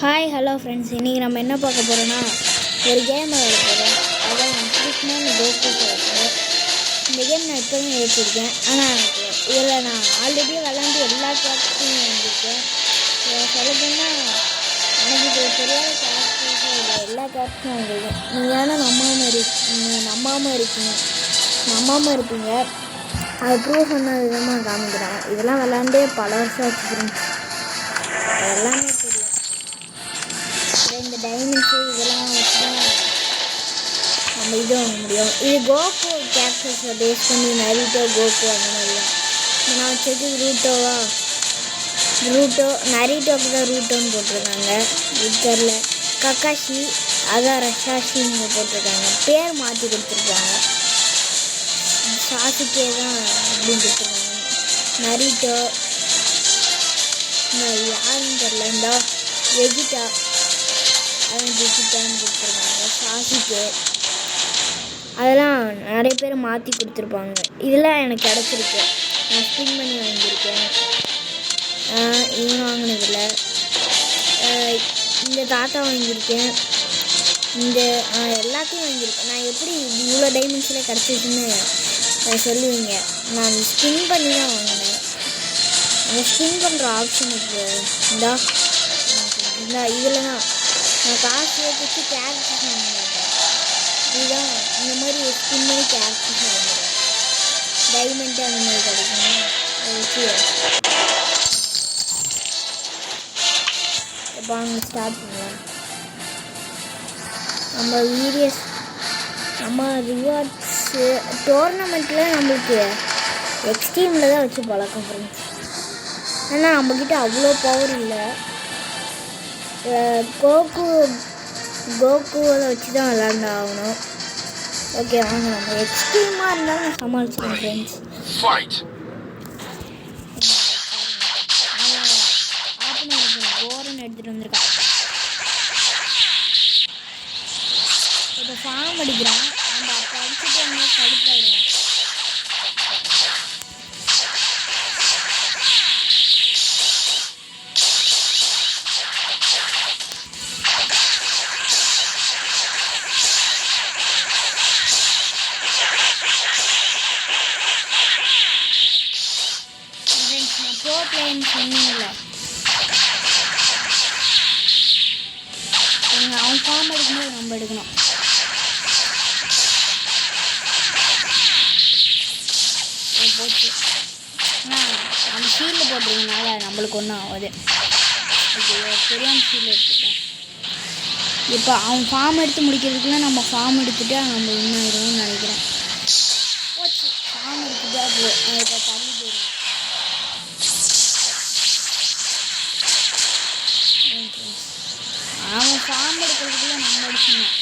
Hi hello friends, இன்றைக்கி நம்ம என்ன பார்க்க போகிறோன்னா ஒரு கேம் விளையாட போகிறோம். அதான் கிருஷ்ணன் கோகு இருக்குது. இந்த கேம் நான் இப்போவும் ஏற்றிருக்கேன். ஆனால் எனக்கு இதில் நான் ஆல்ரெடி விளாண்டு எல்லா கேரக்டரையும் வாங்கியிருக்கேன். சொல்லப்போனால் எனக்கு இது தெரியாத கேரக்டர்ஸும் இல்லை, எல்லா கேரக்டரும் வாங்கியிருக்கேன். நீங்கள் ஏன்னா நம்பாமல் இருப்பீங்க. அதை ப்ரூவ் பண்ண விதமாக காமிக்கிறேன். இதெல்லாம் விளாண்டே பல வருஷம் ஆச்சு ஃப்ரெண்ட்ஸ். எல்லாமே தெரியல. இந்த டைமண்ட்ஸு இதெல்லாம் வச்சு தான் நம்ம இது வாங்க முடியும். இது கோகு கேரக்டர்ஸை பேஸ் பண்ணி நரிட்டோ கோகு அந்த மாதிரிலாம். நான் வச்சது நரிட்டோக்கு தான் ரூட்டோன்னு போட்டிருக்காங்க. ட்விட்டரில் கக்காஷி அதான் ரஷாஷின்னு போட்டிருக்காங்க. பேர் மாற்றி கொடுத்துருக்காங்க. சாசுக்கே தான் அப்படின்னு கொடுத்துருக்காங்க. நரிட்டோ யாருன்னு தெரில. இந்த வெஜிட்டா வெஜிட்டான்னு கொடுத்துருக்காங்க. சாசுக்கே அதெல்லாம் நிறைய பேர் மாற்றி கொடுத்துருப்பாங்க. இதெல்லாம் எனக்கு கிடச்சிருக்கு. நான் ஸ்பின் பண்ணி வாங்கியிருக்கேன். இவன் வாங்கினதில்ல. இந்த தாத்தா வாங்கியிருக்கேன். இந்த எல்லாத்தையும் வாங்கியிருக்கேன். நான் எப்படி இவ்வளோ டைமண்ட்ஸில் கிடச்சிதுன்னு சொல்லுவீங்க. நான் ஸ்பின் பண்ணி தான் வாங்கினேன். அந்த ஸ்பின் பண்ணுற ஆப்ஷன் இருக்குது. இதில் தான் நான் காசு வச்சு கேரக்டர்ஸ் வாங்க மாட்டேன். இதுதான் இந்த மாதிரி ஸ்பின் பண்ணி கேரக்டர்ஸ் வாங்குறேன். டைமண்ட்டு அந்த மாதிரி கிடைக்கும். அதை வச்சு வாங்க ஸ்டார்ட் பண்ணலாம். நம்ம ரிவார்ட்ஸு டோர்னமெண்ட்டில் நம்மளுக்கு எக்ஸ்ட்ரீமில் தான் வச்சு பழக்கம் ஃப்ரெண்ட்ஸ். ஏன்னா நம்மக்கிட்ட அவ்வளோ பவர் இல்லை. கோகுவை வச்சு தான் விளாண்டு ஆகணும். ஓகே வாங்க, நம்ம எக்ஸ்ட்ரீமாக இருந்தாலும் சமாளிச்சுக்கணும் ஃப்ரெண்ட்ஸ். கோரன் எடுத்துகிட்டு வந்திருக்கான். இப்போ ஃபார்ம் அடிக்கிறான். நம்ம அப்போ அடிச்சுட்டு அவங்க கடுப்பாயிடுவான். ப்ரோ பிளேயர்னு சொன்னீங்கல்ல, அவன் ஃபார்ம் எடுக்கும்போது நம்ம எடுக்கணும். போச்சு. ஆனால் நம்ம ஷீல்டு போட்டிருக்கனால நம்மளுக்கு ஒன்றும் ஆகுது. பெரியான் ஷீல்டு எடுத்துட்டேன். இப்போ அவன் ஃபார்ம் எடுத்து முடிக்கிறதுக்குள்ள நம்ம ஃபார்ம் எடுத்துகிட்டு நம்ம இன்னும் ஆயிடுவோம்னு நினைக்கிறேன். போச்சு, ஃபார்ம் எடுத்துட்டா இப்போ தள்ளி போயிடும். அவன் ஃபார்ம் எடுக்கிறதுக்குள்ள நம்ம அடிக்கணும்.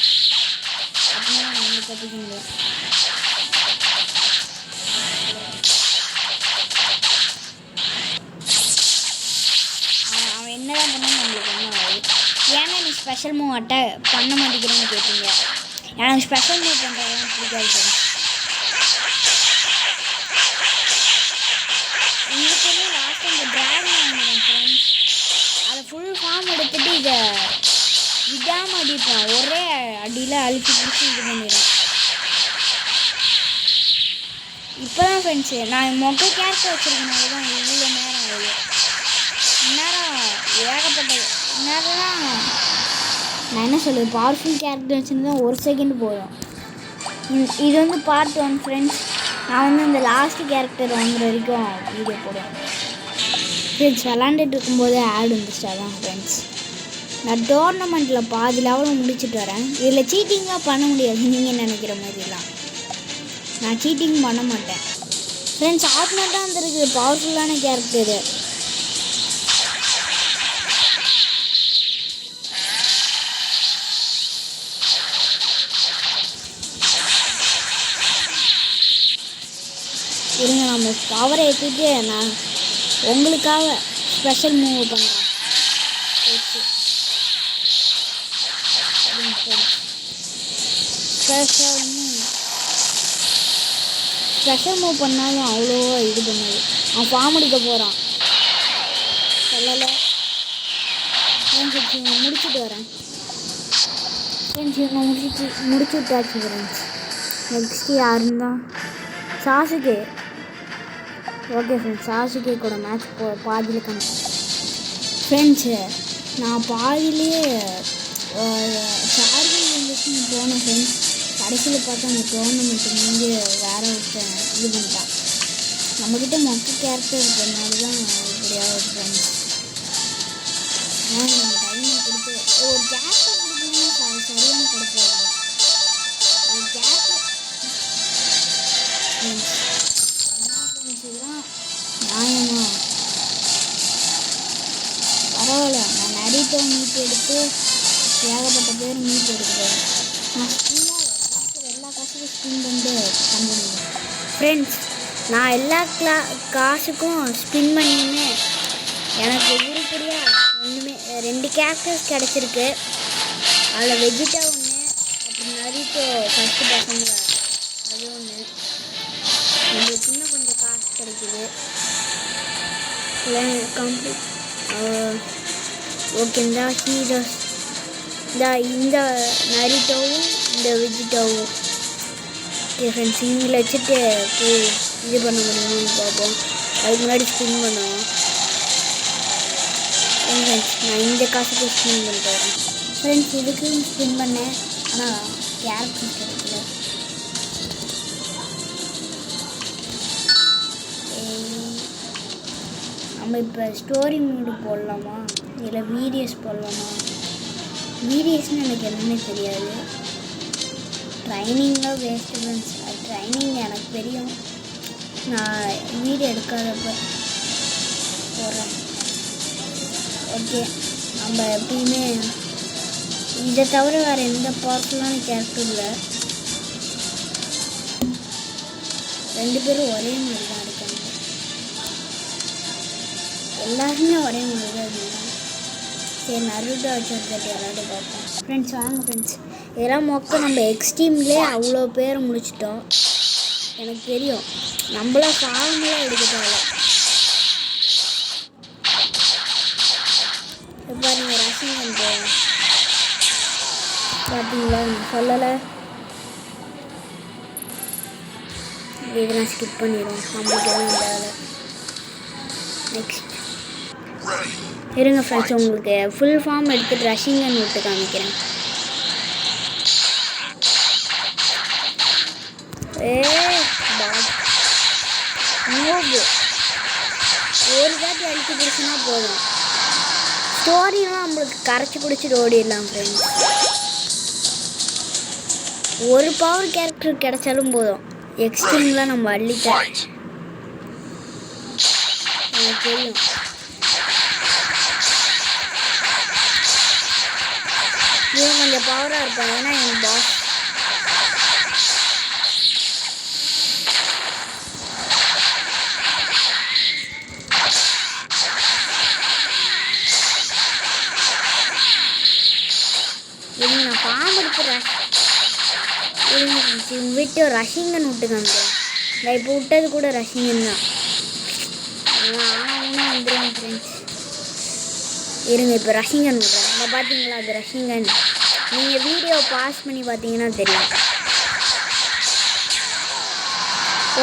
அப்படின்னா நம்ம தப்பிக்க முடியாது. அவன் என்னதான் பண்ணாலும் நம்மளுக்கு ஒன்றும் ஆகுது. ஏன்னா நீ ஸ்பெஷல் மூவ் பண்ண மாட்டேங்கிறேன்னு கேட்டீங்க. எனக்கு ஸ்பெஷல் மூவ் பண்ணுறதுலாம் பிடிக்காது. உங்களுக்கு லாஸ்ட் இந்த ட்ராகன் வாங்குறேன் ஃப்ரெண்ட்ஸ். அதை ஃபுல் ஃபார்ம் எடுத்துகிட்டு இதை விடாமல் அடிப்பேன். ஒரே அடியில் அழுத்தி பிடிச்சி இது பண்ணிடுறேன். இப்போ தான் ஃப்ரெண்ட்ஸு நான் மொக்க கேரக்டர் வச்சுருக்கனால தான் இவ்வளோ நேரம் ஆகுது. நேரம் ஏகப்பட்டது நேரம் தான். நான் என்ன சொல்லுது, பவர்ஃபுல் கேரக்டர் வச்சுருந்தா 1 செகண்ட் போதும். இது வந்து பார்ட் 1 ஃப்ரெண்ட்ஸ். நான் வந்து இந்த லாஸ்ட்டு கேரக்டர் வாங்குற வரைக்கும் வீடியோ போடுவேன் ஃப்ரெண்ட்ஸ். விளாண்டுட்டு இருக்கும்போதே ஆட் வந்துச்சு. அதான் ஃப்ரெண்ட்ஸ், நான் டோர்னமெண்ட்டில் பாதி லெவலில் முடிச்சுட்டு வரேன். இதில் சீட்டிங்லாம் பண்ண முடியாது நீங்கள் நினைக்கிற மாதிரிலாம். நான் சீட்டிங் பண்ண மாட்டேன் ஃப்ரெண்ட்ஸ். ஆப்னட் தான் வந்துருக்கு. பவர்ஃபுல்லான கேரக்டரு. இருங்க, நம்ம பவரை ஏற்றிட்டு நான் உங்களுக்காக ஸ்பெஷல் மூவ் பண்ணுறேன். ஸ்பெஷல் மூவ் பண்ணாலும் அவ்வளோவா இது பண்ணாது. அவன் ஃபார்ம் அடிக்க போகிறான். சொல்லலை ஃப்ரெண்ட்ஸ் இவங்க முடிச்சுட்டு வரேன். ஃப்ரெண்ட்ஸ் இவங்க முடிச்சு விட்டாச்சு ஃப்ரெண்ட்ஸ். நெக்ஸ்ட்டு யாருன்னு தான் சாசுகே. ஓகே ஃப்ரெண்ட்ஸ், சாசுகே கூட மேட்ச் பாதியில் கணக்கு. ஃப்ரெண்ட்ஸு நான் பாதியிலேயே சார்ஜிங் இருந்துச்சுன்னு போனேன் ஃப்ரெண்ட்ஸ். கடைசியில் பார்த்தா அந்த டோர்னமெண்ட் முடிஞ்சு வேறு ஒருத்தன் இது பண்ணிட்டான். நம்மக்கிட்ட மொக்க கேரக்டர் இருக்கிறதுனால தான் இப்படியாவது ஃப்ரெண்ட்ஸ். நம்ம டைமை கொடுத்து ஒரு கேரக்டர் கொடுக்கணும்னா சரியான கொடுப்போம். ஒரு கேரக்டர் ஃப்ரெண்ட்ஸ் இதுதான் நியாயமா? பரவாயில்ல, நான் நரிட்டோ மீட் எடுத்து ஏகப்பட்ட பேர் மீட் எடுக்கிறேன். நான் ஸ்பின்னாக எல்லா காசுக்கும் ஸ்பின் பண்ணிட்டு பண்ணுவேன் ஃப்ரெண்ட்ஸ். நான் எல்லா காசுக்கும் ஸ்பின் பண்ணியுமே எனக்கு உருப்படியாக ஒன்றுமே 2 கேரக்டர்ஸ் கிடச்சிருக்கு. அதில் வெஜிட்டா ஒன்று, அப்புறம் நரிட்டோ ஃபஸ்ட்டு பசங்க அது ஒன்று. நம்மளுக்கு இன்னும் கொஞ்சம் காசு கிடைக்குது. Complete okay. இந்த நரிட்டோவும் இந்த வெஜிட்டாவும் ஓகே ஃப்ரெண்ட்ஸ். இவங்களை வச்சுட்டு போய் இது பண்ண முடியுமான்னு பார்ப்போம். அதுக்கு முன்னாடி ஸ்பின் பண்ணுவோம் ஃப்ரெண்ட்ஸ். நான் இந்த காசுக்கு ஸ்பின் பண்ணிட்டு வரேன் ஃப்ரெண்ட்ஸ். இதுக்கும் ஸ்பின் பண்ணேன், ஆனால் கேரக்டர் கிடைக்கல. நம்ம இப்போ ஸ்டோரி மூடு போடலாமா இல்லை வீடியோஸ் போடலாமா? வீடியோஸ்னு எனக்கு என்னன்னே தெரியாது. ட்ரைனிங்லாம் வேஸ்ட்டு ஃப்ரெண்ட்ஸ். அது ட்ரைனிங் எனக்கு தெரியும், நான் வீடியோ எடுக்காதப்ப போடுறேன். ஓகே, நம்ம எப்பயுமே இதை தவிர வேறு எந்த பவர்ஃபுல்லான கேரக்டரும் இல்லை. 2 பேரும் ஒரே மாதிரி தான் இருக்காங்க. எல்லாருமே ஒரே மாதிரி தான் இருந்தாங்க. சரி, நருட்டோ வச்சுருக்கட்டு எல்லாரும் பார்ப்போம் ஃப்ரெண்ட்ஸ். வாங்க ஃப்ரெண்ட்ஸ், இதெல்லாம் மொக்க நம்ம எக்ஸ்ட்ரீம்லேயே அவ்வளோ பேர் முடிச்சிட்டோம். எனக்கு தெரியும், நம்மளாம் ஃபார்மெலாம் எடுக்க தேவை. இப்போ நீங்கள் ரசிங் பண்ணுறோம் பார்த்தீங்களா? சொல்லலை, இதெல்லாம் ஸ்கிப் பண்ணிடுவோம். நம்மளுக்கு எல்லாம் தேவை. நெக்ஸ்ட் இருங்க ஃப்ரெண்ட்ஸ், உங்களுக்கு ஃபுல் ஃபார்ம் எடுத்துகிட்டு ரஷிங்கன்னு விட்டு காமிக்கிறேன். ஒரு தாட்டி அழிச்சு பிடிச்சுன்னா போதும். ஸ்டோரிலாம் நம்மளுக்கு கரைச்சி பிடிச்சிட்டு ஓடிடலாம் ஃப்ரெண்ட்ஸ். ஒரு பவர் கேரக்டர் கிடைச்சாலும் போதும். எக்ஸ்ட்ரீம்லாம் நம்ம அள்ளிட்டோம், எனக்கு தெரியும். இவன் கொஞ்சம் பவராக இருப்பான், ஏன்னா என் பாஸ். இவங்க நான் பாம்பு எடுத்துறேன். இவங்க விட்டு ரஷிங்கன்னு விட்டு காமிக்கிறேன். நான் இப்போ விட்டது கூட ரஷிங்கன் தான். ஆனால் வந்துடுவேன் ஃப்ரெண்ட்ஸ். இருங்க, இப்போ ரஷிங்கன் விட்றேன். இந்த பார்த்தீங்களா, அது ரஷிங்கன். நீங்கள் வீடியோ பாஸ் பண்ணி பார்த்தீங்கன்னா தெரியும்.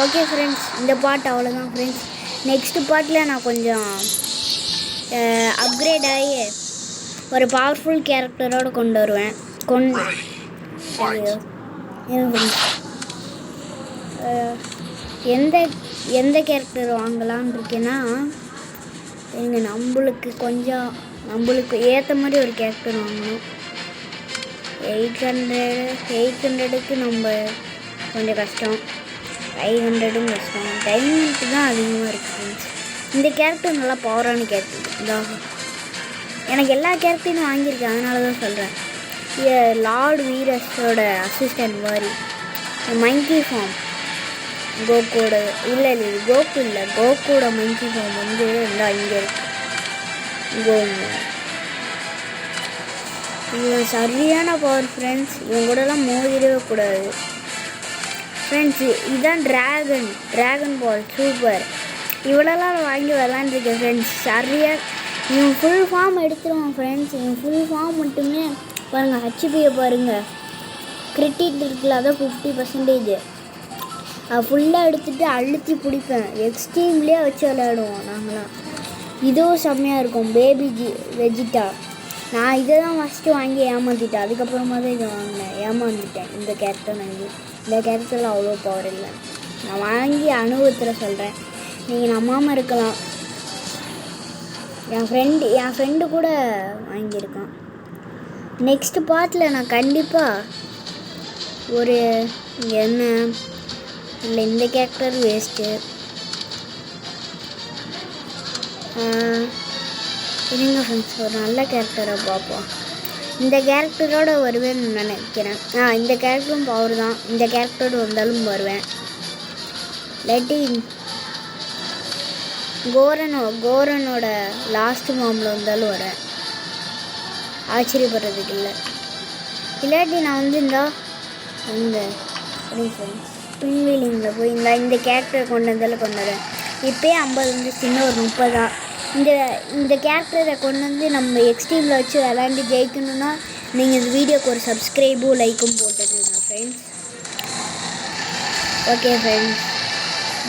ஓகே ஃப்ரெண்ட்ஸ், இந்த பாட்டு அவ்வளோதான் ஃப்ரெண்ட்ஸ். நெக்ஸ்ட்டு பாட்டில் நான் கொஞ்சம் அப்கிரேட் ஆகி ஒரு பவர்ஃபுல் கேரக்டரோடு கொண்டு வருவேன். எந்த கேரக்டர் வாங்கலான்னு இருக்கேன்னா, எங்கள் நம்மளுக்கு ஏற்ற மாதிரி ஒரு கேரக்டர் வாங்கணும். 800க்கு நம்ம கொஞ்சம் கஷ்டம், 500ம் கஷ்டம். டைமண்ட் தான் அதிகமாக இருக்குது ஃப்ரெண்ட்ஸ். இந்த கேரக்டர் நல்லா பவரான கேரக்டர் இதாக. எனக்கு எல்லா கேரக்டரும் வாங்கியிருக்கேன், அதனால தான் சொல்கிறேன். லார்ட் வீரஸோட அசிஸ்டன்ட் மாதிரி மங்கி ஃபார்ம் கோகோட இல்லை கோகு இல்லை, கோகோட மங்கி ஃபார்ம் வந்து இங்கே இருக்குது. இவன் சரியான பவர் ஃப்ரெண்ட்ஸ். இவன் கூடலாம் மோதிடவே கூடாது ஃப்ரெண்ட்ஸ். இதுதான் ட்ராகன் பால் சூப்பர். இவ்வளோலாம் வாங்கி விளாண்டுருக்கேன் ஃப்ரெண்ட்ஸ். சரியாக இவன் ஃபுல் ஃபார்ம் எடுத்துருவான் ஃப்ரெண்ட்ஸ். இவன் ஃபுல் ஃபார்ம் மட்டுமே பாருங்கள். ஹெச்பியை பாருங்கள். கிரிட்டிக் இருக்குல்ல, அதான் 50%. அது ஃபுல்லாக எடுத்துகிட்டு அழுத்தி பிடிப்பேன். எக்ஸ்ட்ரீம்லேயே வச்சு விளையாடுவோம் நாங்களாம். இதுவும் செம்மையாக இருக்கும். Baby Vegeta. நான் இதை தான் ஃபஸ்ட்டு வாங்கி ஏமாற்றிட்டேன். அதுக்கப்புறமா தான் இதை வாங்கினேன். ஏமாந்துட்டேன். இந்த கேரக்டர் வாங்கி. இந்த கேரக்டரில் அவ்வளோ பவர் இல்லை. நான் வாங்கி அனுபவத்தில் சொல்கிறேன். நீங்கள் நம்பாமல் இருக்கலாம். என் ஃப்ரெண்டு கூட வாங்கியிருக்கான். நெக்ஸ்ட் பார்ட்டில் நான் கண்டிப்பாக ஒரு என்ன இல்லை, இந்த கேரக்டர் வேஸ்ட்டு. இருங்க ஃப்ரெண்ட்ஸ், ஒரு நல்ல கேரக்டரை பார்ப்போம். இந்த கேரக்டரோட வருவேன்னு நினைக்கிறேன். இந்த கேரக்டரும் பவர் தான். இந்த கேரக்டரோடு வந்தாலும் வருவேன். இல்லாட்டி கோரனோட லாஸ்ட் மாமில் வந்தாலும் வருவேன். ஆச்சரியப்படுறதுக்கு இல்லை. இல்லாட்டி நான் இந்த பின்வீலிங்கில் போய் இந்த கேரக்டரை கொண்டு வந்தாலும் கொண்டு வரேன். இப்போயே 50 வந்துச்சு, இன்னும் ஒரு 30 இந்த கேரக்டரை கொண்டு வந்து நம்ம எக்ஸ்ட்ரீமில் வச்சு விளாண்டு ஜெயிக்கணும்னா நீங்கள் இந்த வீடியோக்கு ஒரு சப்ஸ்கிரைபும் லைக்கும் போட்டுருங்க ஃப்ரெண்ட்ஸ். ஓகே ஃப்ரெண்ட்ஸ்,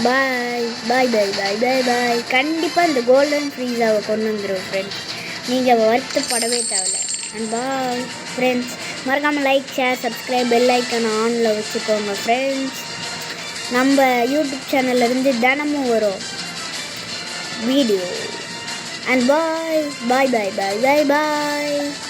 பாய் பாய் பாய் பாய் பாய் பாய். கண்டிப்பாக இந்த கோல்டன் ஃப்ரீஸாவை கொண்டு வந்துடும் ஃப்ரெண்ட்ஸ். நீங்கள் வருத்தப்படவே தேவையில்ல. And bye friends. மறக்காமல் like, share, subscribe, bell icon ஆனில் வச்சுக்கோங்க ஃப்ரெண்ட்ஸ். நம்ம யூடியூப் சேனல்லேருந்து தினமும் வரும் video. And bye bye bye bye bye bye.